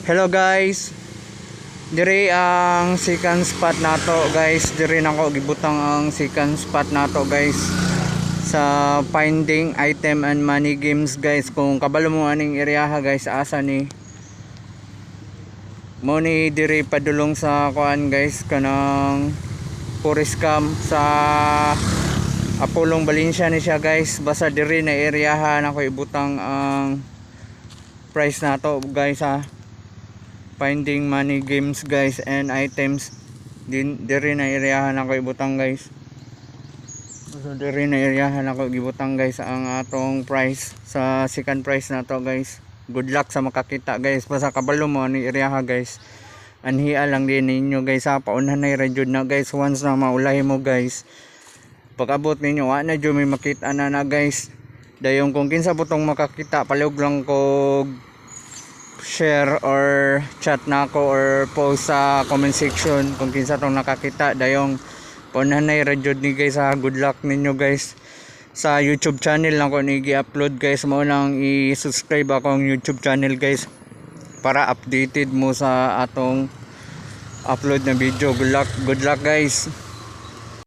Hello guys. Diri ang second spot nato guys. Diri nako gibutang ang second spot nato guys sa finding item and money games guys. Kung kabalo mo aning area ha guys, asa ni mo ni diri padulong sa kuan guys kanang forest camp sa Apolong Valencia ni siya guys. Basta diri na area ha nako ibutang ang price nato guys ha. Finding money games guys and items diri na area ako ibutang guys. So diri na area ako gibutang guys ang atong price sa second price na to guys. Good luck sa makakita guys. Basta kabalo mo ni area guys. Anhiya lang din ninyo guys ha. Paunahan na i-rejud na guys. Once na maulahi mo guys, pag abot ninyo wa na jud may makita na guys. Dayon kung kinsa butong makakita palihog lang ko share or chat na ako or post sa comment section kung kinsa tong nakakita. Dayong paunahan rajud ni guys ha. Good luck ninyo guys. Sa YouTube channel lang ko ni gi-upload guys. Mo nang i-subscribe akong YouTube channel guys para updated mo sa atong upload na video. Good luck guys.